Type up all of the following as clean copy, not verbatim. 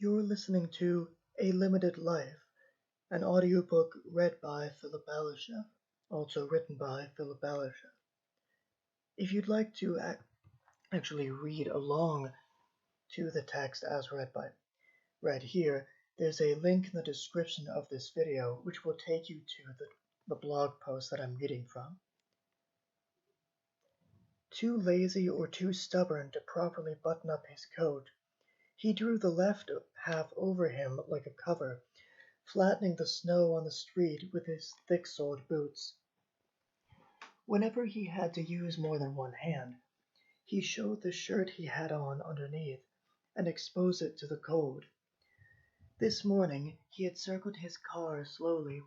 You're listening to A Limited Life, an audiobook read by Philip Ballerscheff, also written by Philip Ballerscheff. If you'd like to actually read along to the text as read here, there's a link in the description of this video which will take you to the blog post that I'm reading from. Too lazy or too stubborn to properly button up his coat, he drew the left half over him like a cover, flattening the snow on the street with his thick-soled boots. Whenever he had to use more than one hand, he showed the shirt he had on underneath and exposed it to the cold. This morning he had circled his car slowly,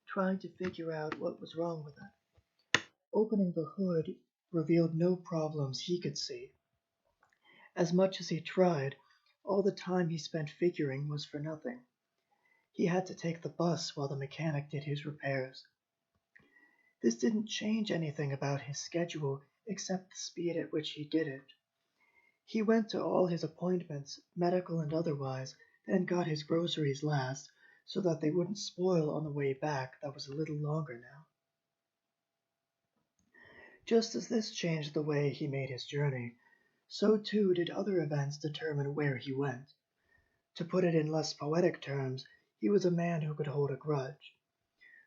trying to figure out what was wrong with it. Opening the hood revealed no problems he could see. As much as he tried, all the time he spent figuring was for nothing. He had to take the bus while the mechanic did his repairs. This didn't change anything about his schedule except the speed at which he did it. He went to all his appointments, medical and otherwise, then got his groceries last, so that they wouldn't spoil on the way back. That was a little longer now. Just as this changed the way he made his journey, so too did other events determine where he went. To put it in less poetic terms, he was a man who could hold a grudge.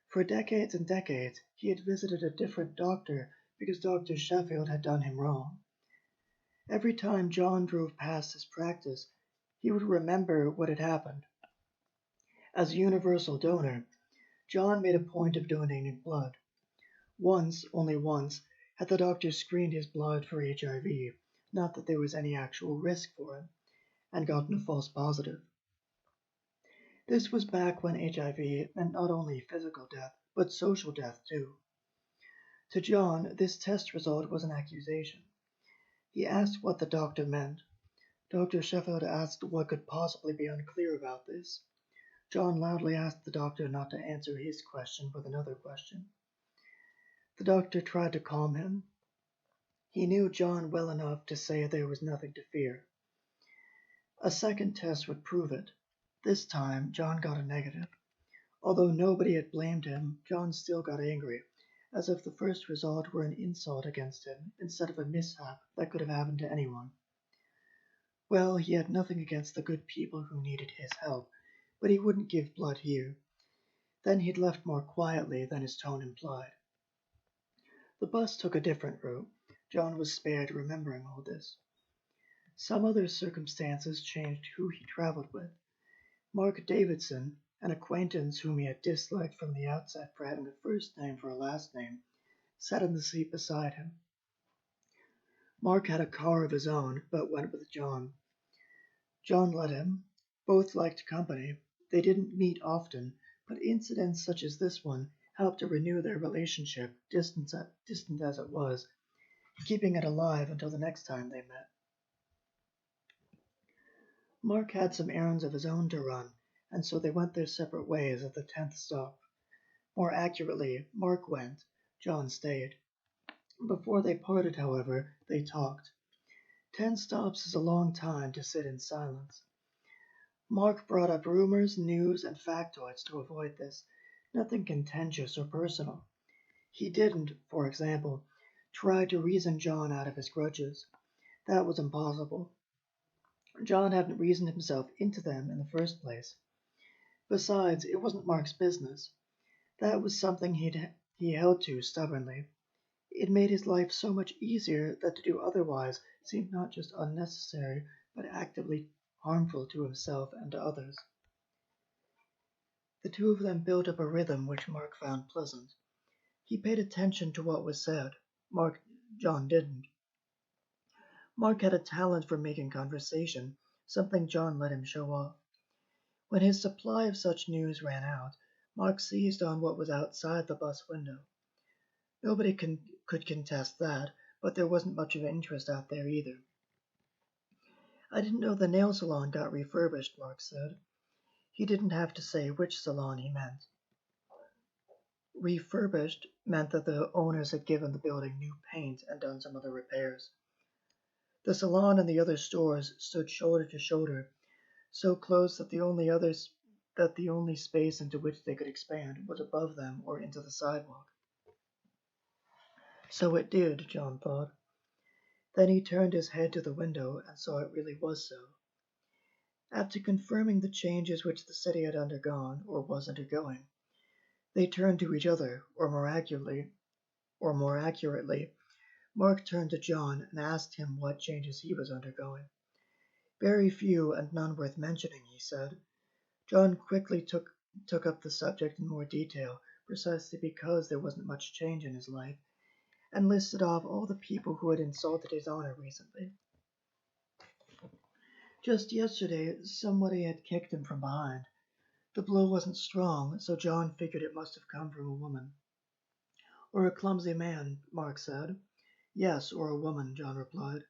For decades and decades, he had visited a different doctor because Dr. Sheffield had done him wrong. Every time John drove past his practice, he would remember what had happened. As a universal donor, John made a point of donating blood. Once, only once, had the doctor screened his blood for HIV, not that there was any actual risk for him, and gotten a false positive. This was back when HIV meant not only physical death, but social death too. To John, this test result was an accusation. He asked what the doctor meant. Dr. Sheffield asked what could possibly be unclear about this. John loudly asked the doctor not to answer his question with another question. The doctor tried to calm him. He knew John well enough to say there was nothing to fear. A second test would prove it. This time, John got a negative. Although nobody had blamed him, John still got angry, as if the first result were an insult against him instead of a mishap that could have happened to anyone. Well, he had nothing against the good people who needed his help, but he wouldn't give blood here. Then he'd left more quietly than his tone implied. The bus took a different route. John was spared remembering all this. Some other circumstances changed who he traveled with. Mark Davidson, an acquaintance whom he had disliked from the outset for having a first name for a last name, sat in the seat beside him. Mark had a car of his own, but went with John. John let him. Both liked company. They didn't meet often, but incidents such as this one helped to renew their relationship, distant as it was, keeping it alive until the next time they met. Mark had some errands of his own to run, and so they went their separate ways at the 10th stop. More accurately, Mark went, John stayed. Before they parted, however, they talked. 10 stops is a long time to sit in silence. Mark brought up rumors, news, and factoids to avoid this, nothing contentious or personal. He didn't, for example, try to reason John out of his grudges. That was impossible. John hadn't reasoned himself into them in the first place. Besides, it wasn't Mark's business. That was something he held to stubbornly. It made his life so much easier that to do otherwise seemed not just unnecessary, but actively harmful to himself and to others. The two of them built up a rhythm which Mark found pleasant. He paid attention to what was said. John didn't. Mark had a talent for making conversation, something John let him show off. When his supply of such news ran out, Mark seized on what was outside the bus window. Nobody could contest that, but there wasn't much of interest out there either. I didn't know the nail salon got refurbished, Mark said. He didn't have to say which salon he meant. Refurbished meant that the owners had given the building new paint and done some other repairs. The salon and the other stores stood shoulder to shoulder, so close that the only space into which they could expand was above them or into the sidewalk. So it did, John thought. Then he turned his head to the window and saw it really was so. After confirming the changes which the city had undergone, or was undergoing, they turned to each other, or more accurately, Mark turned to John and asked him what changes he was undergoing. Very few and none worth mentioning, he said. John quickly took up the subject in more detail, precisely because there wasn't much change in his life, and listed off all the people who had insulted his honor recently. Just yesterday, somebody had kicked him from behind. The blow wasn't strong, so John figured it must have come from a woman. Or a clumsy man, Mark said. Yes, or a woman, John replied.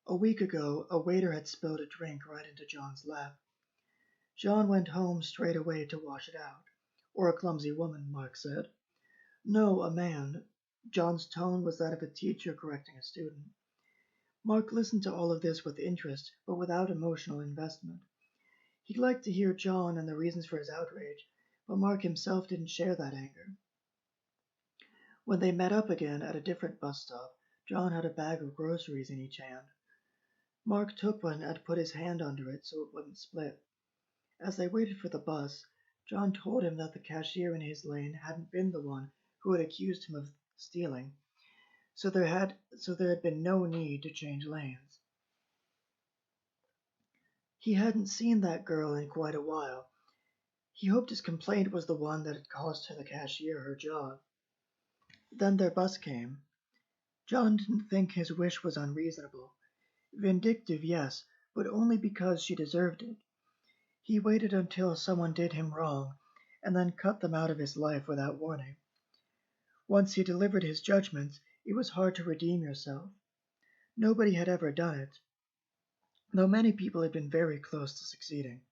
A week ago, a waiter had spilled a drink right into John's lap. John went home straight away to wash it out. Or a clumsy woman, Mark said. No, a man. John's tone was that of a teacher correcting a student. Mark listened to all of this with interest, but without emotional investment. He liked to hear John and the reasons for his outrage, but Mark himself didn't share that anger. When they met up again at a different bus stop, John had a bag of groceries in each hand. Mark took one and put his hand under it so it wouldn't split. As they waited for the bus, John told him that the cashier in his lane hadn't been the one who had accused him of stealing, so there had been no need to change lanes. He hadn't seen that girl in quite a while. He hoped his complaint was the one that had cost her the cashier her job. Then their bus came. John didn't think his wish was unreasonable. Vindictive, yes, but only because she deserved it. He waited until someone did him wrong, and then cut them out of his life without warning. Once he delivered his judgment, it was hard to redeem yourself. Nobody had ever done it, though many people had been very close to succeeding.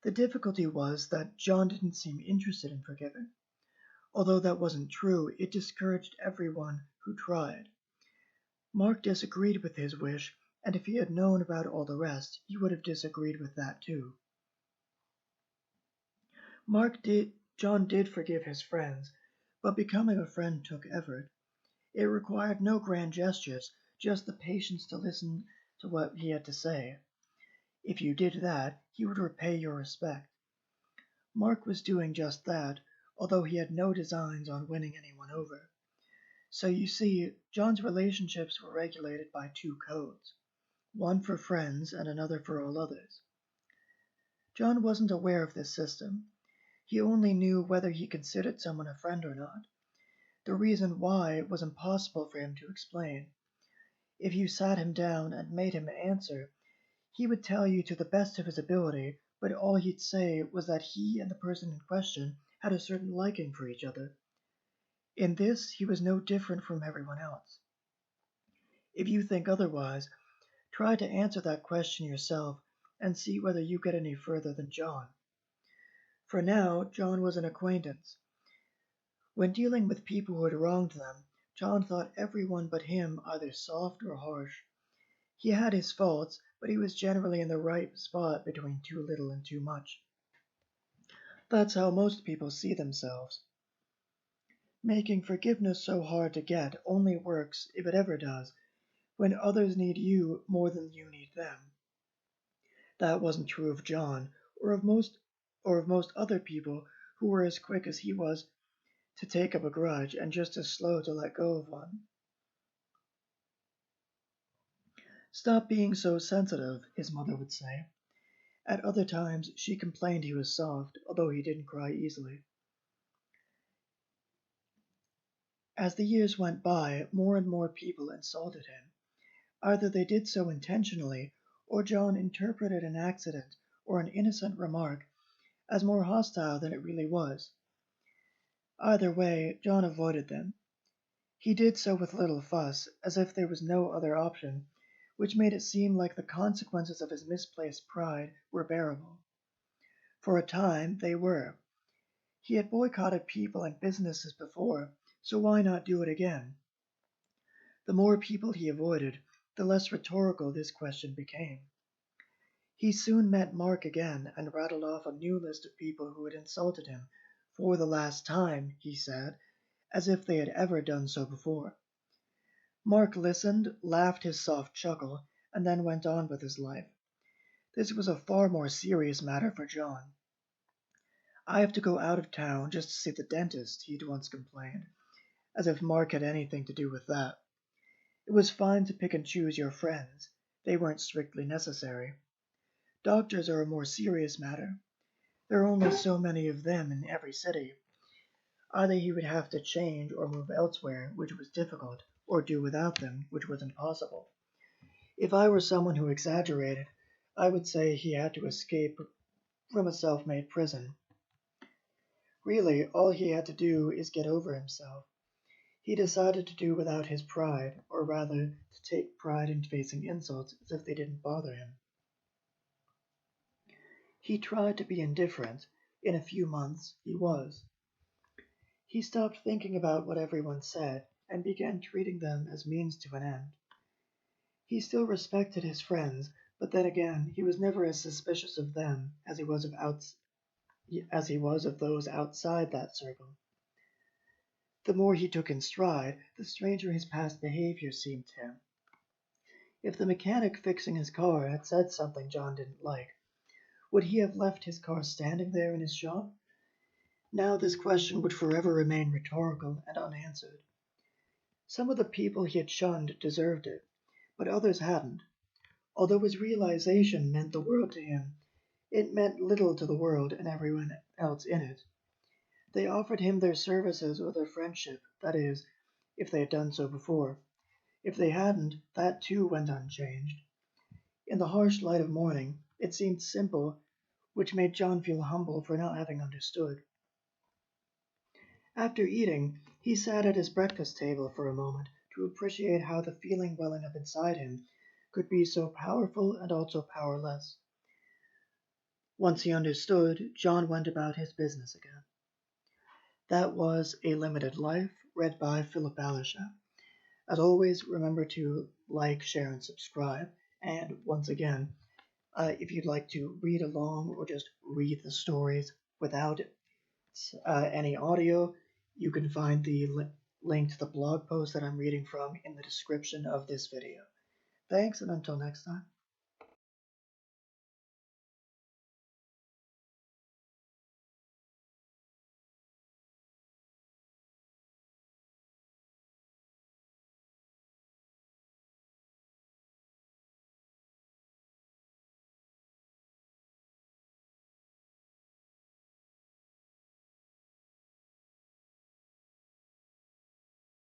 The difficulty was that John didn't seem interested in forgiving. Although that wasn't true, it discouraged everyone who tried. Mark disagreed with his wish, and if he had known about all the rest, he would have disagreed with that too. John did forgive his friends, but becoming a friend took effort. It required no grand gestures, just the patience to listen to what he had to say. If you did that, he would repay your respect. Mark was doing just that, although he had no designs on winning anyone over. So you see, John's relationships were regulated by two codes, one for friends and another for all others. John wasn't aware of this system. He only knew whether he considered someone a friend or not. The reason why was impossible for him to explain. If you sat him down and made him answer, he would tell you to the best of his ability, but all he'd say was that he and the person in question had a certain liking for each other. In this, he was no different from everyone else. If you think otherwise, try to answer that question yourself and see whether you get any further than John. For now, John was an acquaintance. When dealing with people who had wronged them, John thought everyone but him either soft or harsh. He had his faults, but he was generally in the right spot between too little and too much. That's how most people see themselves. Making forgiveness so hard to get only works, if it ever does, when others need you more than you need them. That wasn't true of John, or of most other people who were as quick as he was to take up a grudge and just as slow to let go of one. Stop being so sensitive, his mother would say. At other times, she complained he was soft, although he didn't cry easily. As the years went by, more and more people insulted him. Either they did so intentionally, or John interpreted an accident or an innocent remark as more hostile than it really was. Either way, John avoided them. He did so with little fuss, as if there was no other option, which made it seem like the consequences of his misplaced pride were bearable. For a time, they were. He had boycotted people and businesses before, so why not do it again? The more people he avoided, the less rhetorical this question became. He soon met Mark again and rattled off a new list of people who had insulted him for the last time, he said, as if they had ever done so before. Mark listened, laughed his soft chuckle, and then went on with his life. This was a far more serious matter for John. "I have to go out of town just to see the dentist," he'd once complained, as if Mark had anything to do with that. It was fine to pick and choose your friends. They weren't strictly necessary. Doctors are a more serious matter. There are only so many of them in every city. Either he would have to change or move elsewhere, which was difficult, or do without them, which was impossible. If I were someone who exaggerated, I would say he had to escape from a self-made prison. Really, all he had to do is get over himself. He decided to do without his pride, or rather, to take pride in facing insults as if they didn't bother him. He tried to be indifferent. In a few months, he was. He stopped thinking about what everyone said and began treating them as means to an end. He still respected his friends, but then again, he was never as suspicious of them as he was of those outside that circle. The more he took in stride, the stranger his past behavior seemed to him. If the mechanic fixing his car had said something John didn't like, would he have left his car standing there in his shop? Now this question would forever remain rhetorical and unanswered. Some of the people he had shunned deserved it, but others hadn't. Although his realization meant the world to him, it meant little to the world and everyone else in it. They offered him their services or their friendship, that is, if they had done so before. If they hadn't, that too went unchanged. In the harsh light of morning, it seemed simple, which made John feel humble for not having understood. After eating, he sat at his breakfast table for a moment to appreciate how the feeling welling up inside him could be so powerful and also powerless. Once he understood, John went about his business again. That was A Limited Life, read by Philip Ballerscheff. As always, remember to like, share, and subscribe. And once again, if you'd like to read along or just read the stories without any audio, you can find the link to the blog post that I'm reading from in the description of this video. Thanks, and until next time.